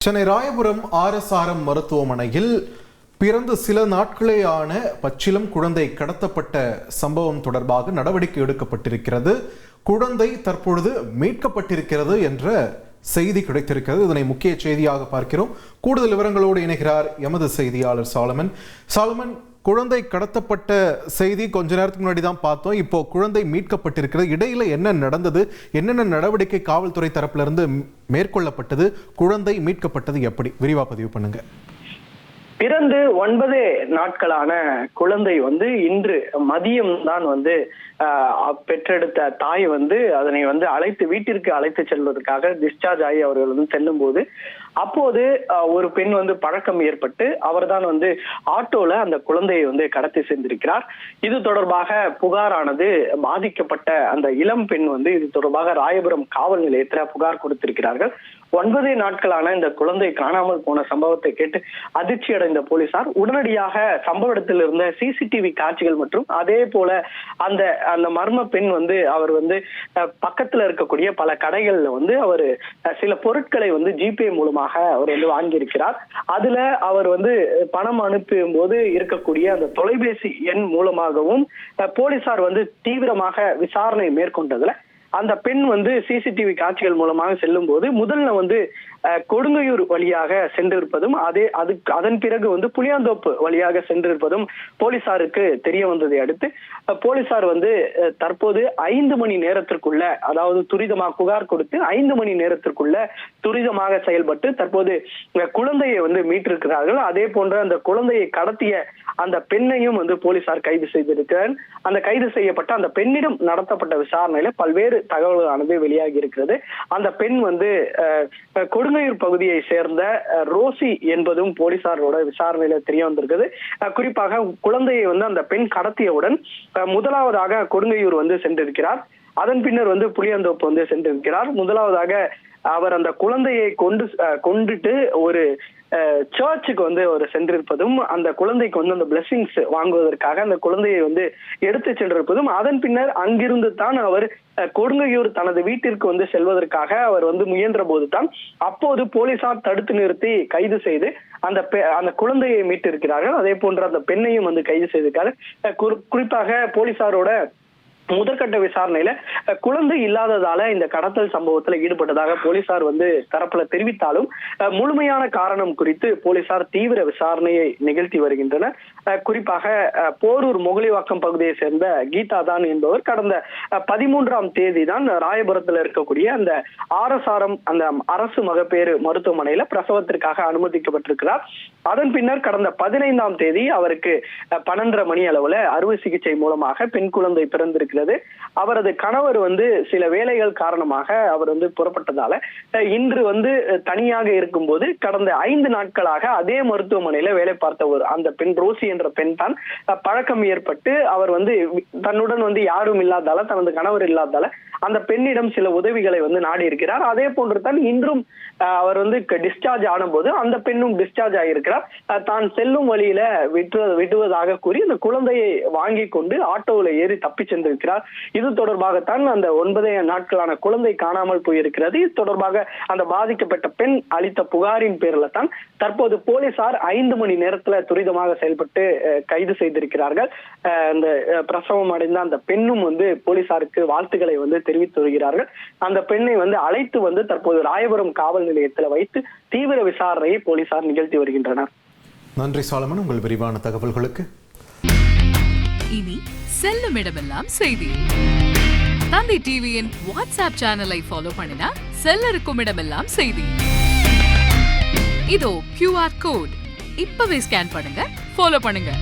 Chennai Royapuram RSRM மருத்துவமனையில் பிறந்து சில நாட்களேயான பச்சிளம் குழந்தை கடத்தப்பட்ட சம்பவம் தொடர்பாக நடவடிக்கை எடுக்கப்பட்டிருக்கிறது. குழந்தை தற்பொழுது மீட்கப்பட்டிருக்கிறது என்ற செய்தி கிடைத்திருக்கிறது. இதனை முக்கிய செய்தியாக பார்க்கிறோம். கூடுதல் விவரங்களோடு இணைகிறார் எமது செய்தியாளர் சாலமன். குழந்தை கடத்தப்பட்ட செய்தி கொஞ்ச நேரத்துக்கு முன்னாடி தான் பார்த்தோம். இப்போ குழந்தை மீட்கப்பட்டிருக்கிறது. இடையில என்ன நடந்தது, என்னென்ன நடவடிக்கை காவல்துறை தரப்புல இருந்து மேற்கொள்ளப்பட்டது, குழந்தை மீட்கப்பட்டது எப்படி, விரிவா பதிவு பண்ணுங்க. பிறந்து 9 நாட்களான குழந்தை இன்று மதியம் தான் பெற்றெடுத்த தாய் அதனை அழைத்து வீட்டிற்கு அழைத்து செல்வதற்காக டிஸ்சார்ஜ் ஆகி அவர்கள் செல்லும் போது அப்போது ஒரு பெண் பழக்கம் ஏற்பட்டு அவர் தான் ஆட்டோல அந்த குழந்தையை கடத்தி சென்றிருக்கிறார். இது தொடர்பாக புகாரானது பாதிக்கப்பட்ட அந்த இளம் பெண் இது தொடர்பாக ராயபுரம் காவல் நிலையத்தில் புகார் கொடுத்திருக்கிறார்கள். 9 நாட்களான இந்த குழந்தை காணாமல் போன சம்பவத்தை கேட்டு அதிர்ச்சி அடைந்த போலீசார் உடனடியாக சம்பவ இடத்தில் இருந்த CCTV காட்சிகள் மற்றும் அதே போல அந்த மர்ம பெண் அவர் பக்கத்துல இருக்கக்கூடிய பல கடைகள்ல அவர் சில பொருட்களை ஜிபே மூலமாக அவர் வாங்கியிருக்கிறார். அதுல அவர் பணம் அனுப்பும் போது இருக்கக்கூடிய அந்த தொலைபேசி எண் மூலமாகவும் போலீசார் தீவிரமாக விசாரணை மேற்கொண்டதுல அந்த பெண் CCTV காட்சிகள் மூலமாக செல்லும் போது முதல்ல கொடுங்கையூர் வழியாக சென்றிருப்பதும் அதன் பிறகு புளியாந்தோப்பு வழியாக சென்றிருப்பதும் போலீசாருக்கு தெரிய வந்ததை அடுத்து போலீசார் தற்போது 5 மணி நேரத்திற்குள்ள, அதாவது துரிதமாக புகார் கொடுத்து 5 மணி நேரத்திற்குள்ள துரிதமாக செயல்பட்டு தற்போது குழந்தையை மீட்டிருக்கிறார்கள். அதே போன்ற அந்த குழந்தையை கடத்திய அந்த பெண்ணையும் போலீசார் கைது செய்திருக்கிறார். அந்த கைது செய்யப்பட்ட அந்த பெண்ணிடம் நடத்தப்பட்ட விசாரணையில பல்வேறு தகவல்களானது வெளியாகி இருக்கிறது. அந்த பெண் கொடுங்கையூர் பகுதியை சேர்ந்த ரோசி என்பதும் போலீசாரோட விசாரணையில தெரிய வந்திருக்குது. குறிப்பாக குழந்தையை அந்த பெண் கடத்தியவுடன் முதலாவதாக கொடுங்கையூர் சென்றிருக்கிறார். அதன் பின்னர் புளியந்தோப்பு சென்றிருக்கிறார். முதலாவதாக அவர் அந்த குழந்தையை கொண்டுட்டு ஒரு சர்ச்சுக்கு ஒரு சென்றிருப்பதும் அந்த குழந்தைக்கு அந்த பிளெஸிங்ஸ் வாங்குவதற்காக அந்த குழந்தையை எடுத்து சென்றிருப்பதும் அதன் பின்னர் அங்கிருந்து தான் அவர் கொடுங்கையூர் தனது வீட்டிற்கு செல்வதற்காக அவர் முயன்ற போது தான் அப்போது போலீசார் தடுத்து நிறுத்தி கைது செய்து அந்த குழந்தையை மீட்டிருக்கிறார்கள். அதே போன்ற அந்த பெண்ணையும் கைது செய்திருக்காரு. குறிப்பாக போலீசாரோட முதற்கட்ட விசாரணையில குழந்தை இல்லாததால இந்த கடத்தல் சம்பவத்துல ஈடுபட்டதாக போலீசார் தரப்புல தெரிவித்தாலும் முழுமையான காரணம் குறித்து போலீசார் தீவிர விசாரணையை நிகழ்த்தி வருகின்றனர். குறிப்பாக போரூர் மொகலிவாக்கம் பகுதியை சேர்ந்த கீதா தான் என்பவர் கடந்த 13ஆம் தேதி தான் ராயபுரத்துல இருக்கக்கூடிய அந்த RSRM அந்த அரசு மகப்பேறு மருத்துவமனையில பிரசவத்திற்காக அனுமதிக்கப்பட்டிருக்கிறார். அதன் பின்னர் கடந்த 15ஆம் தேதி அவருக்கு 12:30 மணி அளவுல அறுவை சிகிச்சை மூலமாக பெண் குழந்தை பிறந்திருக்கு. அவரது கணவர் சில வேலைகள் காரணமாக அவர் புறப்பட்டதால இன்று தனியாக இருக்கும் போது கடந்த 5 நாட்களாக அதே மருத்துவமனையில வேலை பார்த்த அந்த பெண் ரோசி என்ற பெண் தான் பழக்கம் ஏற்பட்டு அவர் தன்னுடன் யாரும் இல்லாதால, தனது கணவர் இல்லாதால அந்த பெண்ணிடம் சில உதவிகளை நாடி இருக்கிறார். அதே போன்று தான் இன்றும் அவர் டிஸ்சார்ஜ் ஆன போது அந்த பெண்ணும் டிஸ்சார்ஜ் ஆகியிருக்கிறார். தான் செல்லும் வழியில விடுவதாக கூறி அந்த குழந்தையை வாங்கி கொண்டு ஆட்டோவில் ஏறி தப்பி சென்றிருக்கிறார். இது தொடர்பாகத்தான் அந்த 9 நாட்களான குழந்தை காணாமல் போயிருக்கிறது. இது தொடர்பாக அந்த பாதிக்கப்பட்ட பெண் அளித்த புகாரின் பேரில் தான் தற்போது போலீசார் 5 மணி நேரத்துல துரிதமாக செயல்பட்டு கைது செய்திருக்கிறார்கள். அந்த பிரசவம் அடைந்த அந்த பெண்ணும் போலீசாருக்கு வாழ்த்துக்களை தெரிவித்து வருகிறார்கள். அந்த பெண்ணை அழைத்து தற்போது ராயபுரம் காவல் நிலையத்தில் வைத்து தீவிர விசாரணையை போலீசார் நிகழ்த்தி வருகின்றனர். நன்றி சாலமன், உங்கள் விரிவான தகவல்களுக்கு. இனி செல்லும் இடமெல்லாம் செய்தி. தந்தை டிவியின் வாட்ஸ்அப் சேனலை ஃபாலோ பண்ணினா செல்ல இருக்கும் இடமெல்லாம் செய்தி. இதோ QR கோட் இப்பவே ஸ்கேன் பண்ணுங்க, ஃபாலோ பண்ணுங்க.